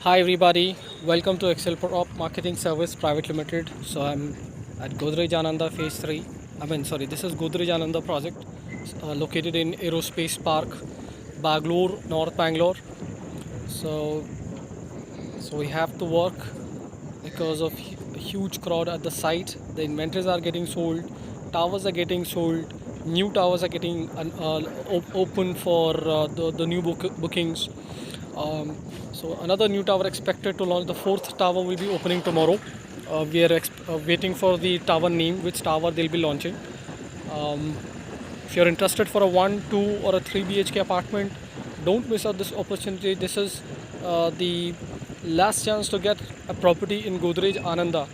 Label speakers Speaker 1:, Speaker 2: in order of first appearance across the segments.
Speaker 1: Hi everybody, welcome to HExcelprop Marketing Service Private Limited. So I'm at Godrej Ananda Phase 3. This is Godrej Ananda project located in Aerospace Park, Bangalore, North Bangalore. So, so we have to work because of a huge crowd at the site. The inventories are getting sold, towers are getting sold, new towers are getting open for the new bookings. So another new tower expected to launch. The fourth tower will be opening tomorrow. We are waiting for the tower name, which tower they'll be launching. If you're interested for a 1, 2 or a 3 BHK apartment, don't miss out this opportunity. This is the last chance to get a property in Godrej Ananda,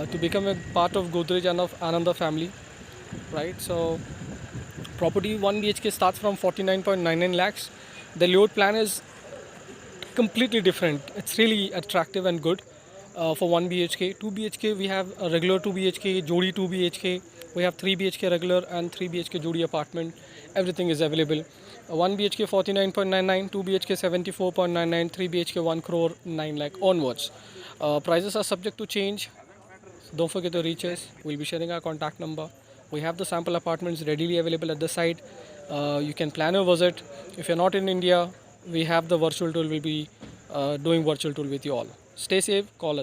Speaker 1: to become a part of Godrej Ananda family, right? So property 1 BHK starts from 49.99 lakhs. The layout plan is completely different. It's really attractive and good for 1 BHK. 2 BHK, we have a regular 2 BHK, Jodi 2 BHK. We have 3 BHK regular and 3 BHK Jodi apartment. Everything is available. 1 BHK 49.99, 2 BHK 74.99, 3 BHK 1 crore 9 lakh onwards. Prices are subject to change. Don't forget to reach us. We'll be sharing our contact number. We have the sample apartments readily available at the site. You can plan a visit. If you're not in India, we have the virtual tool. We'll be doing virtual tool with you all. Stay safe. Call us.